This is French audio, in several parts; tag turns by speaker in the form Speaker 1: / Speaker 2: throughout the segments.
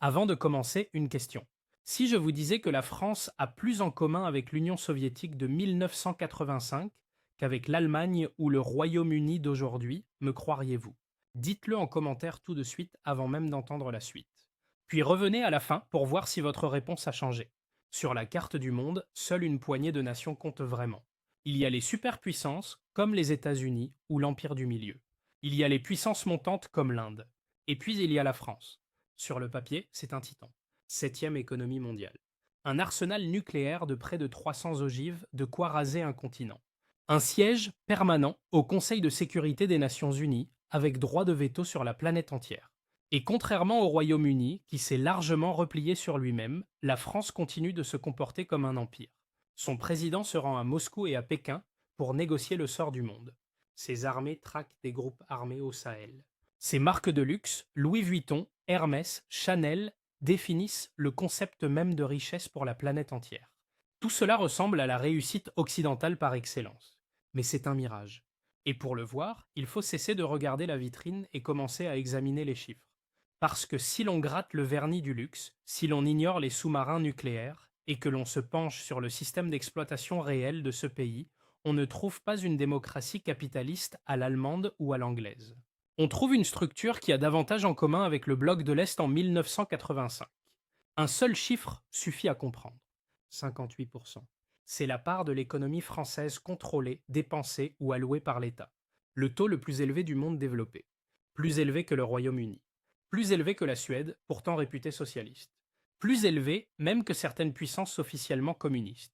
Speaker 1: Avant de commencer, une question. Si je vous disais que la France a plus en commun avec l'Union soviétique de 1985 qu'avec l'Allemagne ou le Royaume-Uni d'aujourd'hui, me croiriez-vous? Dites-le en commentaire tout de suite avant même d'entendre la suite. Puis revenez à la fin pour voir si votre réponse a changé. Sur la carte du monde, seule une poignée de nations compte vraiment. Il y a les superpuissances, comme les États-Unis ou l'Empire du Milieu. Il y a les puissances montantes comme l'Inde. Et puis il y a la France. Sur le papier, c'est un titan. Septième économie mondiale. Un arsenal nucléaire de près de 300 ogives, de quoi raser un continent. Un siège permanent au Conseil de sécurité des Nations Unies, avec droit de veto sur la planète entière. Et contrairement au Royaume-Uni, qui s'est largement replié sur lui-même, la France continue de se comporter comme un empire. Son président se rend à Moscou et à Pékin pour négocier le sort du monde. Ses armées traquent des groupes armés au Sahel. Ces marques de luxe, Louis Vuitton, Hermès, Chanel, définissent le concept même de richesse pour la planète entière. Tout cela ressemble à la réussite occidentale par excellence. Mais c'est un mirage. Et pour le voir, il faut cesser de regarder la vitrine et commencer à examiner les chiffres. Parce que si l'on gratte le vernis du luxe, si l'on ignore les sous-marins nucléaires, et que l'on se penche sur le système d'exploitation réel de ce pays, on ne trouve pas une démocratie capitaliste à l'allemande ou à l'anglaise. On trouve une structure qui a davantage en commun avec le bloc de l'Est en 1985. Un seul chiffre suffit à comprendre. 58%. C'est la part de l'économie française contrôlée, dépensée ou allouée par l'État. Le taux le plus élevé du monde développé. Plus élevé que le Royaume-Uni. Plus élevé que la Suède, pourtant réputée socialiste. Plus élevé même que certaines puissances officiellement communistes.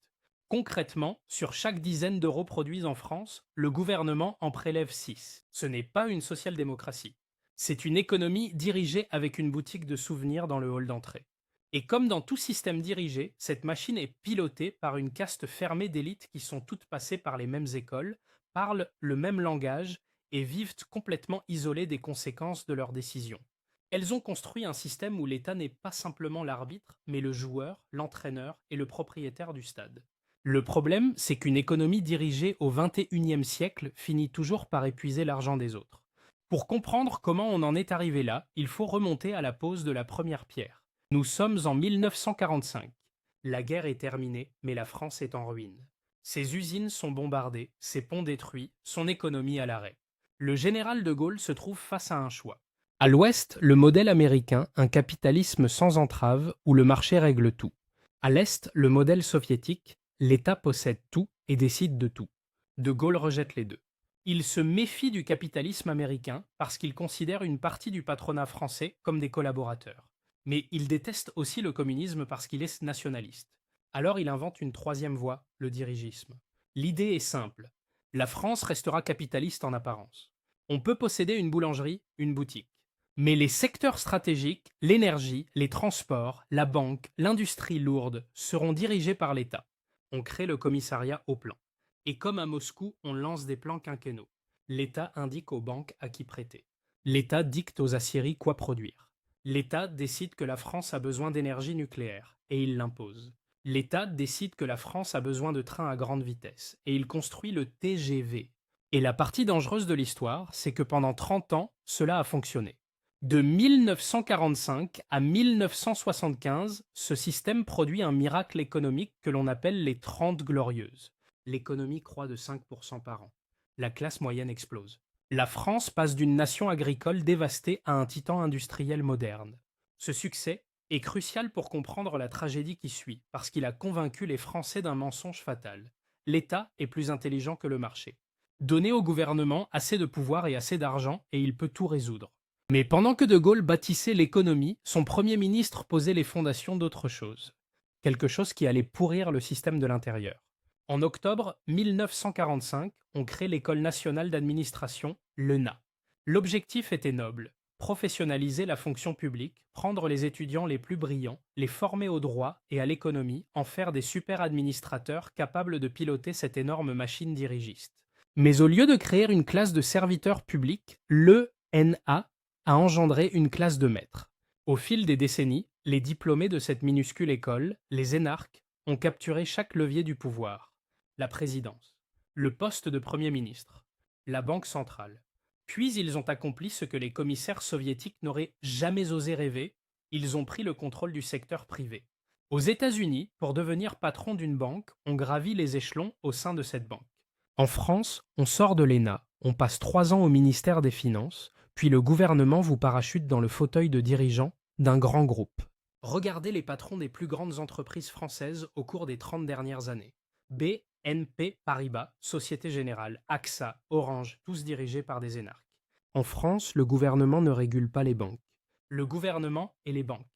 Speaker 1: Concrètement, sur chaque dizaine d'euros produits en France, le gouvernement en prélève 6. Ce n'est pas une social-démocratie. C'est une économie dirigée avec une boutique de souvenirs dans le hall d'entrée. Et comme dans tout système dirigé, cette machine est pilotée par une caste fermée d'élites qui sont toutes passées par les mêmes écoles, parlent le même langage et vivent complètement isolées des conséquences de leurs décisions. Elles ont construit un système où l'État n'est pas simplement l'arbitre, mais le joueur, l'entraîneur et le propriétaire du stade. Le problème, c'est qu'une économie dirigée au XXIe siècle finit toujours par épuiser l'argent des autres. Pour comprendre comment on en est arrivé là, il faut remonter à la pose de la première pierre. Nous sommes en 1945. La guerre est terminée, mais la France est en ruine. Ses usines sont bombardées, ses ponts détruits, son économie à l'arrêt. Le général de Gaulle se trouve face à un choix. À l'ouest, le modèle américain, un capitalisme sans entrave où le marché règle tout. À l'est, le modèle soviétique, l'État possède tout et décide de tout. De Gaulle rejette les deux. Il se méfie du capitalisme américain parce qu'il considère une partie du patronat français comme des collaborateurs. Mais il déteste aussi le communisme parce qu'il est nationaliste. Alors il invente une troisième voie, le dirigisme. L'idée est simple. La France restera capitaliste en apparence. On peut posséder une boulangerie, une boutique. Mais les secteurs stratégiques, l'énergie, les transports, la banque, l'industrie lourde seront dirigés par l'État. On crée le commissariat au plan. Et comme à Moscou, on lance des plans quinquennaux. L'État indique aux banques à qui prêter. L'État dicte aux aciéries quoi produire. L'État décide que la France a besoin d'énergie nucléaire, et il l'impose. L'État décide que la France a besoin de trains à grande vitesse, et il construit le TGV. Et la partie dangereuse de l'histoire, c'est que pendant 30 ans, cela a fonctionné. De 1945 à 1975, ce système produit un miracle économique que l'on appelle les 30 glorieuses. L'économie croît de 5% par an. La classe moyenne explose. La France passe d'une nation agricole dévastée à un titan industriel moderne. Ce succès est crucial pour comprendre la tragédie qui suit, parce qu'il a convaincu les Français d'un mensonge fatal. L'État est plus intelligent que le marché. Donnez au gouvernement assez de pouvoir et assez d'argent et il peut tout résoudre. Mais pendant que De Gaulle bâtissait l'économie, son Premier ministre posait les fondations d'autre chose. Quelque chose qui allait pourrir le système de l'intérieur. En octobre 1945, on crée l'École nationale d'administration, l'ENA. L'objectif était noble, professionnaliser la fonction publique, prendre les étudiants les plus brillants, les former au droit et à l'économie, en faire des super administrateurs capables de piloter cette énorme machine dirigiste. Mais au lieu de créer une classe de serviteurs publics, l'ENA a engendré une classe de maîtres. Au fil des décennies, les diplômés de cette minuscule école, les énarques, ont capturé chaque levier du pouvoir. La présidence, le poste de Premier ministre, la banque centrale. Puis ils ont accompli ce que les commissaires soviétiques n'auraient jamais osé rêver, Ils ont pris le contrôle du secteur privé. Aux États-Unis, pour devenir patron d'une banque, on gravit les échelons au sein de cette banque. En France, on sort de l'ENA, on passe 3 ans au ministère des Finances, puis le gouvernement vous parachute dans le fauteuil de dirigeant d'un grand groupe. Regardez les patrons des plus grandes entreprises françaises au cours des 30 dernières années. BNP Paribas, Société Générale, AXA, Orange, tous dirigés par des énarques. En France, le gouvernement ne régule pas les banques. Le gouvernement et les banques.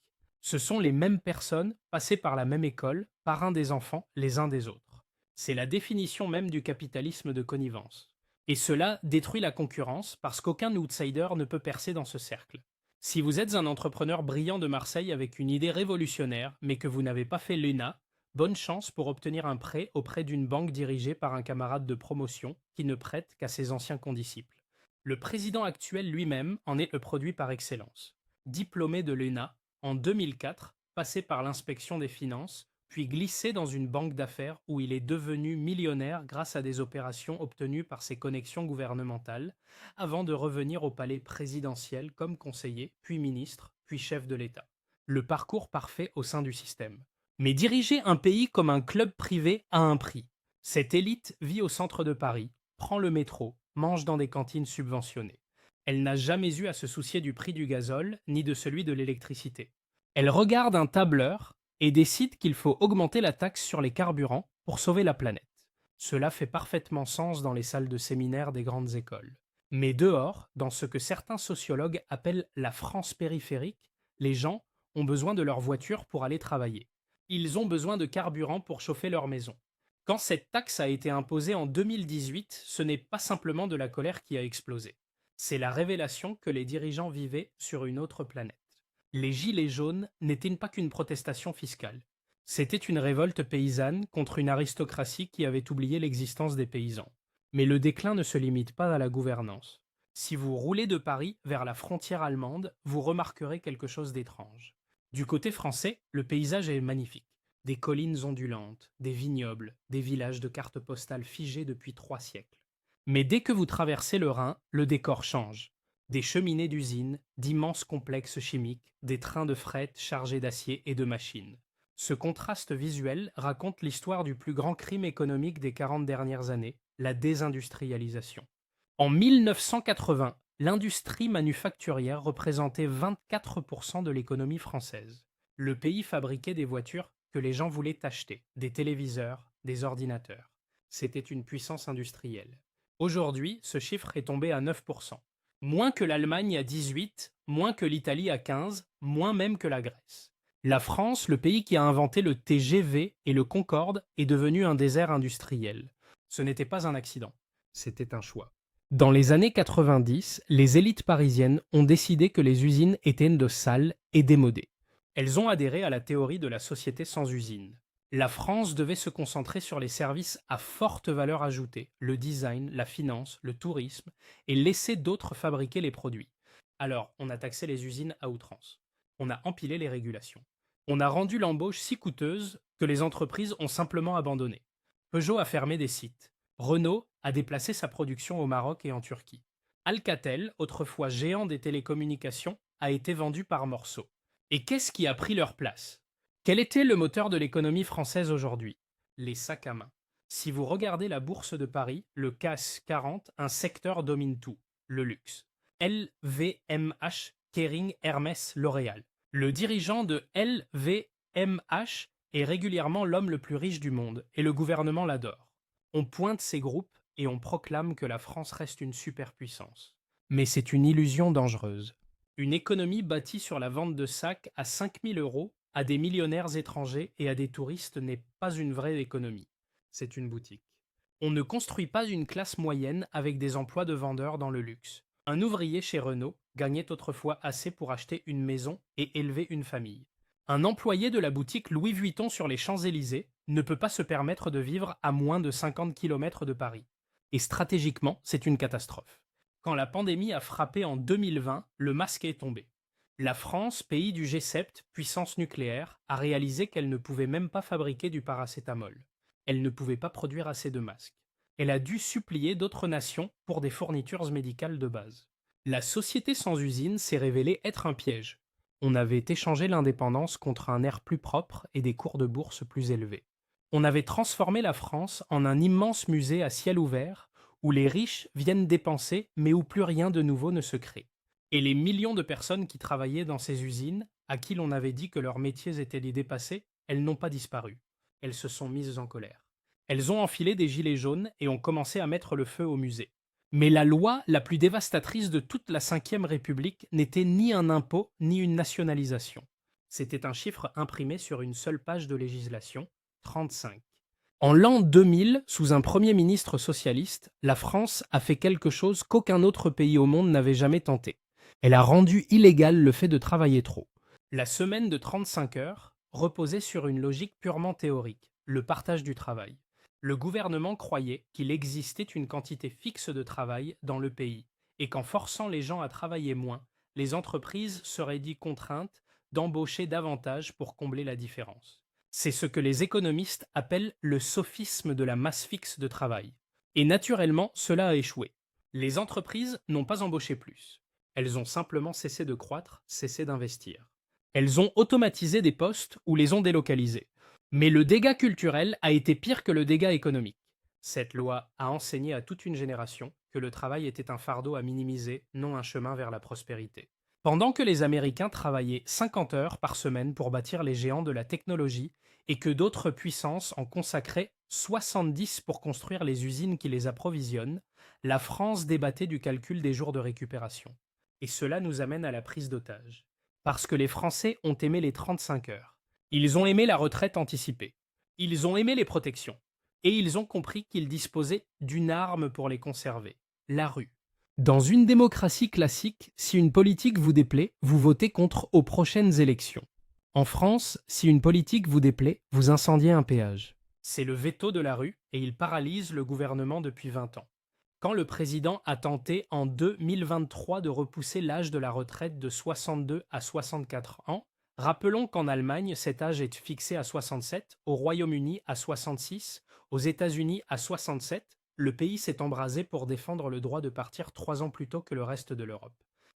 Speaker 1: Ce sont les mêmes personnes passées par la même école, parrains des enfants les uns des autres. C'est la définition même du capitalisme de connivence. Et cela détruit la concurrence parce qu'aucun outsider ne peut percer dans ce cercle. Si vous êtes un entrepreneur brillant de Marseille avec une idée révolutionnaire, mais que vous n'avez pas fait l'ENA, bonne chance pour obtenir un prêt auprès d'une banque dirigée par un camarade de promotion qui ne prête qu'à ses anciens condisciples. Le président actuel lui-même en est le produit par excellence. Diplômé de l'ENA, en 2004, passé par l'inspection des finances, puis glissé dans une banque d'affaires où il est devenu millionnaire grâce à des opérations obtenues par ses connexions gouvernementales, avant de revenir au palais présidentiel comme conseiller, puis ministre, puis chef de l'État. Le parcours parfait au sein du système. Mais diriger un pays comme un club privé a un prix. Cette élite vit au centre de Paris, prend le métro, mange dans des cantines subventionnées. Elle n'a jamais eu à se soucier du prix du gazole ni de celui de l'électricité. Elle regarde un tableur et décide qu'il faut augmenter la taxe sur les carburants pour sauver la planète. Cela fait parfaitement sens dans les salles de séminaire des grandes écoles. Mais dehors, dans ce que certains sociologues appellent la France périphérique, les gens ont besoin de leur voiture pour aller travailler. Ils ont besoin de carburant pour chauffer leur maison. Quand cette taxe a été imposée en 2018, ce n'est pas simplement de la colère qui a explosé. C'est la révélation que les dirigeants vivaient sur une autre planète. Les Gilets jaunes n'étaient pas qu'une protestation fiscale. C'était une révolte paysanne contre une aristocratie qui avait oublié l'existence des paysans. Mais le déclin ne se limite pas à la gouvernance. Si vous roulez de Paris vers la frontière allemande, vous remarquerez quelque chose d'étrange. Du côté français, le paysage est magnifique. Des collines ondulantes, des vignobles, des villages de cartes postales figés depuis 3 siècles. Mais dès que vous traversez le Rhin, le décor change. Des cheminées d'usines, d'immenses complexes chimiques, des trains de fret chargés d'acier et de machines. Ce contraste visuel raconte l'histoire du plus grand crime économique des 40 dernières années, la désindustrialisation. En 1980, l'industrie manufacturière représentait 24% de l'économie française. Le pays fabriquait des voitures que les gens voulaient acheter, des téléviseurs, des ordinateurs. C'était une puissance industrielle. Aujourd'hui, ce chiffre est tombé à 9%. Moins que l'Allemagne à 18, moins que l'Italie à 15, moins même que la Grèce. La France, le pays qui a inventé le TGV et le Concorde, est devenu un désert industriel. Ce n'était pas un accident, c'était un choix. Dans les années 90, les élites parisiennes ont décidé que les usines étaient de sales et démodées. Elles ont adhéré à la théorie de la société sans usine. La France devait se concentrer sur les services à forte valeur ajoutée, le design, la finance, le tourisme, et laisser d'autres fabriquer les produits. Alors, on a taxé les usines à outrance. On a empilé les régulations. On a rendu l'embauche si coûteuse que les entreprises ont simplement abandonné. Peugeot a fermé des sites. Renault a déplacé sa production au Maroc et en Turquie. Alcatel, autrefois géant des télécommunications, a été vendu par morceaux. Et qu'est-ce qui a pris leur place ? Quel était le moteur de l'économie française aujourd'hui ? Les sacs à main. Si vous regardez la bourse de Paris, le CAC 40, un secteur domine tout, le luxe. LVMH, Kering, Hermès, L'Oréal. Le dirigeant de LVMH est régulièrement l'homme le plus riche du monde, et le gouvernement l'adore. On pointe ces groupes et on proclame que la France reste une superpuissance. Mais c'est une illusion dangereuse. Une économie bâtie sur la vente de sacs à 5 000 € à des millionnaires étrangers et à des touristes n'est pas une vraie économie. C'est une boutique. On ne construit pas une classe moyenne avec des emplois de vendeurs dans le luxe. Un ouvrier chez Renault gagnait autrefois assez pour acheter une maison et élever une famille. Un employé de la boutique Louis Vuitton sur les Champs-Élysées ne peut pas se permettre de vivre à moins de 50 km de Paris. Et stratégiquement, c'est une catastrophe. Quand la pandémie a frappé en 2020, le masque est tombé. La France, pays du G7, puissance nucléaire, a réalisé qu'elle ne pouvait même pas fabriquer du paracétamol. Elle ne pouvait pas produire assez de masques. Elle a dû supplier d'autres nations pour des fournitures médicales de base. La société sans usine s'est révélée être un piège. on avait échangé l'indépendance contre un air plus propre et des cours de bourse plus élevés. On avait transformé la France en un immense musée à ciel ouvert où les riches viennent dépenser mais où plus rien de nouveau ne se crée. Et les millions de personnes qui travaillaient dans ces usines, à qui l'on avait dit que leurs métiers étaient l'idée passée, elles n'ont pas disparu. Elles se sont mises en colère. Elles ont enfilé des gilets jaunes et ont commencé à mettre le feu au musée. Mais la loi la plus dévastatrice de toute la Ve République n'était ni un impôt ni une nationalisation. C'était un chiffre imprimé sur une seule page de législation, 35. En l'an 2000, sous un Premier ministre socialiste, la France a fait quelque chose qu'aucun autre pays au monde n'avait jamais tenté. Elle a rendu illégal le fait de travailler trop. La semaine de 35 heures reposait sur une logique purement théorique, le partage du travail. Le gouvernement croyait qu'il existait une quantité fixe de travail dans le pays et qu'en forçant les gens à travailler moins, les entreprises seraient dites contraintes d'embaucher davantage pour combler la différence. C'est ce que les économistes appellent le sophisme de la masse fixe de travail. Et naturellement, cela a échoué. Les entreprises n'ont pas embauché plus. Elles ont simplement cessé de croître, cessé d'investir. Elles ont automatisé des postes ou les ont délocalisés. Mais le dégât culturel a été pire que le dégât économique. Cette loi a enseigné à toute une génération que le travail était un fardeau à minimiser, non un chemin vers la prospérité. Pendant que les Américains travaillaient 50 heures par semaine pour bâtir les géants de la technologie et que d'autres puissances en consacraient 70 pour construire les usines qui les approvisionnent, la France débattait du calcul des jours de récupération. Et cela nous amène à la prise d'otage. Parce que les Français ont aimé les 35 heures. Ils ont aimé la retraite anticipée. Ils ont aimé les protections. Et ils ont compris qu'ils disposaient d'une arme pour les conserver, la rue. Dans une démocratie classique, si une politique vous déplaît, vous votez contre aux prochaines élections. En France, si une politique vous déplaît, vous incendiez un péage. C'est le veto de la rue et il paralyse le gouvernement depuis 20 ans. Quand le président a tenté en 2023 de repousser l'âge de la retraite de 62 à 64 ans, rappelons qu'en Allemagne, cet âge est fixé à 67, au Royaume-Uni à 66, aux États-Unis à 67, le pays s'est embrasé pour défendre le droit de partir 3 ans plus tôt que le reste de l'Europe.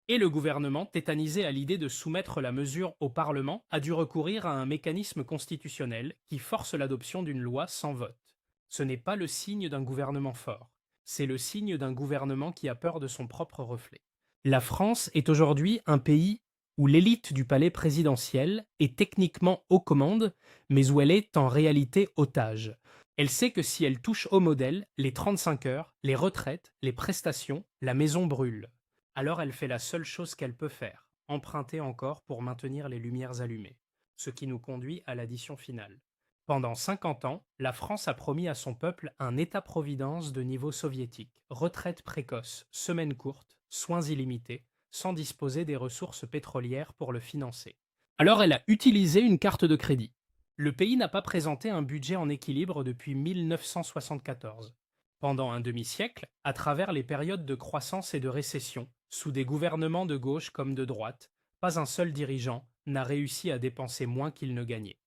Speaker 1: Et le gouvernement, tétanisé à l'idée de soumettre la mesure au Parlement, a dû recourir à un mécanisme constitutionnel qui force l'adoption d'une loi sans vote. Ce n'est pas le signe d'un gouvernement fort, c'est le signe d'un gouvernement qui a peur de son propre reflet. La France est aujourd'hui un pays où l'élite du palais présidentiel est techniquement aux commandes, mais où elle est en réalité otage. Elle sait que si elle touche au modèle, les 35 heures, les retraites, les prestations, la maison brûle. Alors elle fait la seule chose qu'elle peut faire, emprunter encore pour maintenir les lumières allumées. Ce qui nous conduit à l'addition finale. Pendant 50 ans, la France a promis à son peuple un État-providence de niveau soviétique, retraite précoce, semaines courtes, soins illimités, sans disposer des ressources pétrolières pour le financer. Alors elle a utilisé une carte de crédit. Le pays n'a pas présenté un budget en équilibre depuis 1974. Pendant un demi-siècle, à travers les périodes de croissance et de récession, sous des gouvernements de gauche comme de droite, pas un seul dirigeant n'a réussi à dépenser moins qu'il ne gagnait.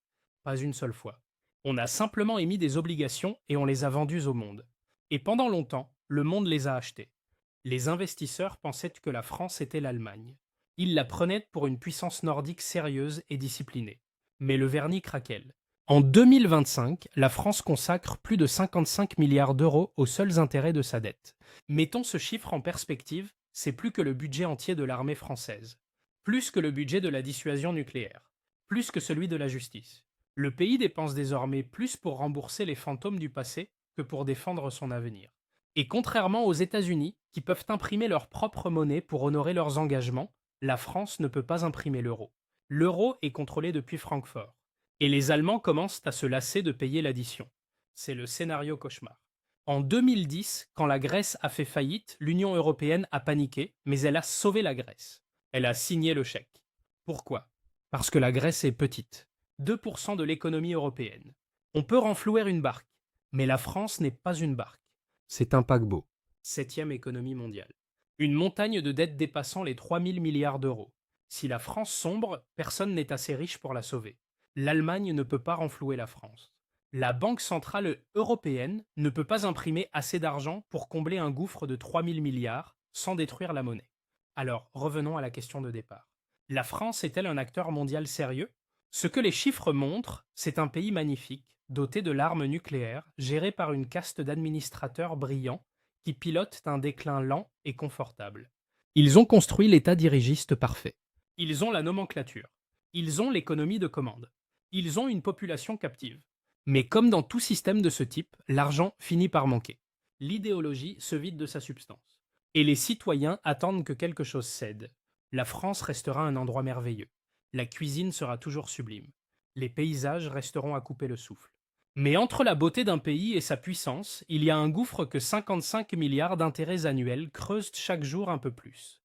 Speaker 1: Pas une seule fois. On a simplement émis des obligations et on les a vendues au monde. Et pendant longtemps, le monde les a achetées. Les investisseurs pensaient que la France était l'Allemagne. Ils la prenaient pour une puissance nordique sérieuse et disciplinée. Mais le vernis craquelle. En 2025, la France consacre plus de 55 milliards d'euros aux seuls intérêts de sa dette. Mettons ce chiffre en perspective, c'est plus que le budget entier de l'armée française. Plus que le budget de la dissuasion nucléaire. Plus que celui de la justice. Le pays dépense désormais plus pour rembourser les fantômes du passé que pour défendre son avenir. Et contrairement aux États-Unis, qui peuvent imprimer leur propre monnaie pour honorer leurs engagements, la France ne peut pas imprimer l'euro. L'euro est contrôlé depuis Francfort. Et les Allemands commencent à se lasser de payer l'addition. C'est le scénario cauchemar. En 2010, quand la Grèce a fait faillite, l'Union européenne a paniqué, mais elle a sauvé la Grèce. Elle a signé le chèque. Pourquoi? Parce que la Grèce est petite. 2% de l'économie européenne. On peut renflouer une barque, mais la France n'est pas une barque. C'est un paquebot. 7e économie mondiale. Une montagne de dettes dépassant les 3000 milliards d'euros. Si la France sombre, personne n'est assez riche pour la sauver. L'Allemagne ne peut pas renflouer la France. La Banque centrale européenne ne peut pas imprimer assez d'argent pour combler un gouffre de 3000 milliards sans détruire la monnaie. Alors, revenons à la question de départ. La France est-elle un acteur mondial sérieux? Ce que les chiffres montrent, c'est un pays magnifique, doté de l'arme nucléaire, géré par une caste d'administrateurs brillants qui pilotent un déclin lent et confortable. Ils ont construit l'État dirigiste parfait. Ils ont la nomenclature. Ils ont l'économie de commande. Ils ont une population captive. Mais comme dans tout système de ce type, l'argent finit par manquer. L'idéologie se vide de sa substance. Et les citoyens attendent que quelque chose cède. La France restera un endroit merveilleux. La cuisine sera toujours sublime. Les paysages resteront à couper le souffle. Mais entre la beauté d'un pays et sa puissance, il y a un gouffre que 55 milliards d'intérêts annuels creusent chaque jour un peu plus.